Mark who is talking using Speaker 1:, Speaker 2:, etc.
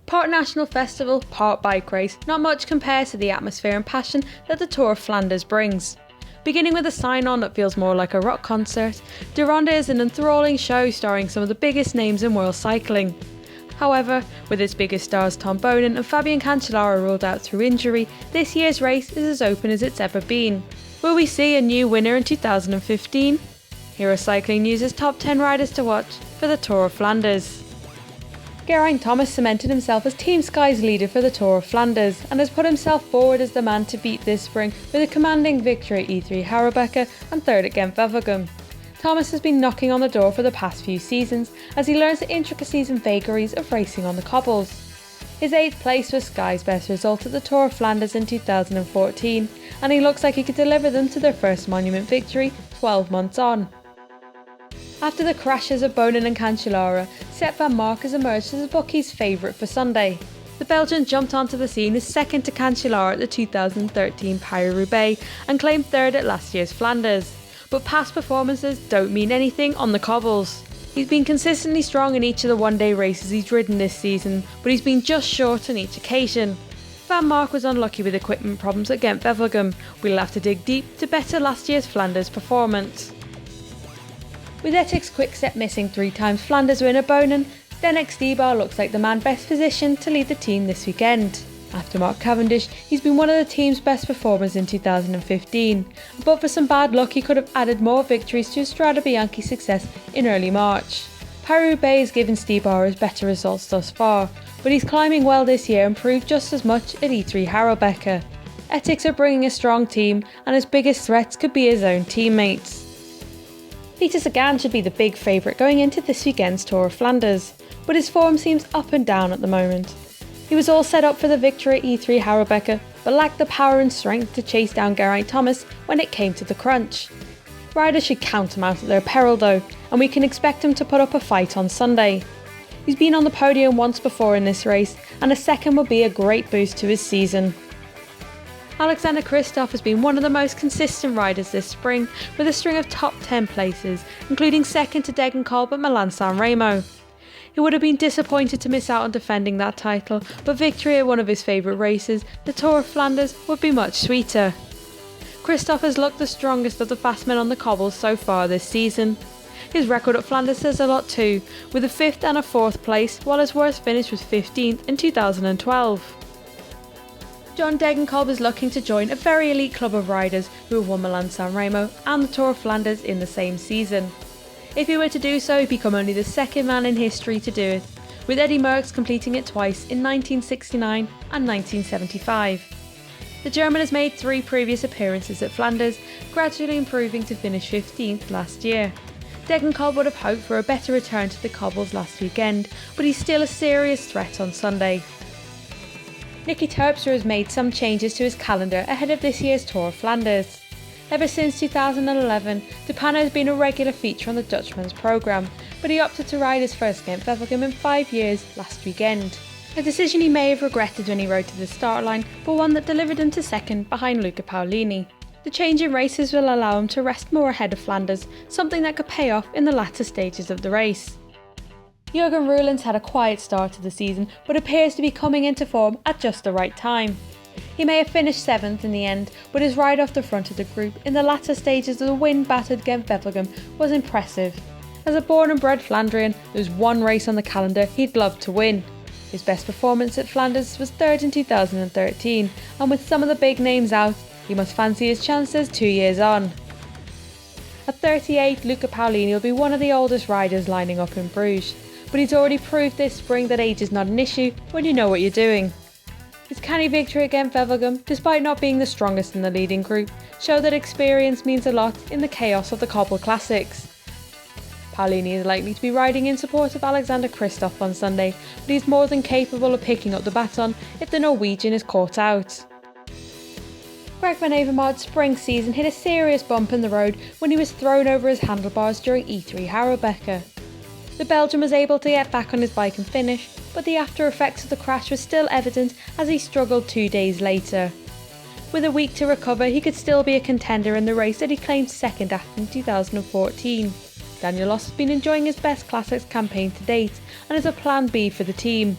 Speaker 1: Part national festival, part bike race, not much compares to the atmosphere and passion that the Tour of Flanders brings. Beginning with a sign-on that feels more like a rock concert, De Ronde is an enthralling show starring some of the biggest names in world cycling. However, with its biggest stars Tom Boonen and Fabian Cancellara ruled out through injury, this year's race is as open as it's ever been. Will we see a new winner in 2015? Here are Cyclingnews' top 10 riders to watch for the Tour of Flanders. Geraint cemented himself as Team Sky's leader for the Tour of Flanders and has put himself forward as the man to beat this spring with a commanding victory at etixx-quickstep and third at Gent-Wevelgem. Thomas has been knocking on the door for the past few seasons as he learns the intricacies and vagaries of racing on the cobbles. His 8th place was Sky's best result at the Tour of Flanders in 2014, and he looks like he could deliver them to their first monument victory 12 months on. After the crashes of Boonen and Cancellara, Sepp van Mark has emerged as the bookies' favourite for Sunday. The Belgian jumped onto the scene as second to Cancellara at the 2013 Paris-Roubaix and claimed third at last year's Flanders. But past performances don't mean anything on the cobbles. He's been consistently strong in each of the one-day races he's ridden this season, but he's been just short on each occasion. Van Mark was unlucky with equipment problems at Gent-Wevelgem. We'll have to dig deep to better last year's Flanders performance. With etixx-quickstep missing 3 times Flanders winner Boonen, Zdenek Stybar looks like the man best positioned to lead the team this weekend. After Mark Cavendish, he's been one of the team's best performers in 2015, but for some bad luck he could have added more victories to his Strade Bianche success in early March. Paris-Roubaix has given Stybar his better results thus far, but he's climbing well this year and proved just as much at etixx-quickstep. Etixx are bringing a strong team and his biggest threats could be his own teammates. Peter Sagan should be the big favourite going into this weekend's Tour of Flanders, but his form seems up and down at the moment. He was all set up for the victory at etixx-quickstep, but lacked the power and strength to chase down Geraint when it came to the crunch. Riders should count him out at their peril though, and we can expect him to put up a fight on Sunday. He's been on the podium once before in this race, and a second will be a great boost to his season. Alexander Kristoff has been one of the most consistent riders this spring, with a string of top 10 places, including second to Degenkolb at Milan-San Remo. He would have been disappointed to miss out on defending that title, but victory at one of his favourite races, the Tour of Flanders, would be much sweeter. Kristoff has looked the strongest of the fast men on the cobbles so far this season. His record at Flanders says a lot too, with a 5th and a 4th place, while his worst finish was 15th in 2012. John Degenkolb is looking to join a very elite club of riders who have won Milan-San Remo and the Tour of Flanders in the same season. If he were to do so, he'd become only the second man in history to do it, with Eddy Merckx completing it twice in 1969 and 1975. The German has made 3 previous appearances at Flanders, gradually improving to finish 15th last year. Degenkolb would have hoped for a better return to the cobbles last weekend, but he's still a serious threat on Sunday. Nicky Terpstra has made some changes to his calendar ahead of this year's Tour of Flanders. Ever since 2011, De Panne has been a regular feature on the Dutchman's programme, but he opted to ride his first Gent-Wevelgem in 5 years last weekend. A decision he may have regretted when he rode to the start line, but one that delivered him to second behind Luca Paolini. The change in races will allow him to rest more ahead of Flanders, something that could pay off in the latter stages of the race. Jurgen Reuland's had a quiet start to the season, but appears to be coming into form at just the right time. He may have finished 7th in the end, but his ride off the front of the group in the latter stages of the wind-battered Gent-Wevelgem was impressive. As a born and bred Flandrian, there's one race on the calendar he'd love to win. His best performance at Flanders was 3rd in 2013, and with some of the big names out, he must fancy his chances 2 years on. At 38, Luca Paolini will be one of the oldest riders lining up in Bruges, but he's already proved this spring that age is not an issue when you know what you're doing. His canny victory at Gent-Wevelgem, despite not being the strongest in the leading group, showed that experience means a lot in the chaos of the cobble classics. Paolini is likely to be riding in support of Alexander Kristoff on Sunday, but he's more than capable of picking up the baton if the Norwegian is caught out. Greg van Avermaet's spring season hit a serious bump in the road when he was thrown over his handlebars during etixx-quickstep. The Belgian was able to get back on his bike and finish, but the after effects of the crash were still evident as he struggled 2 days later. With a week to recover, he could still be a contender in the race that he claimed second at in 2014. Daniel Oss has been enjoying his best classics campaign to date and is a plan B for the team.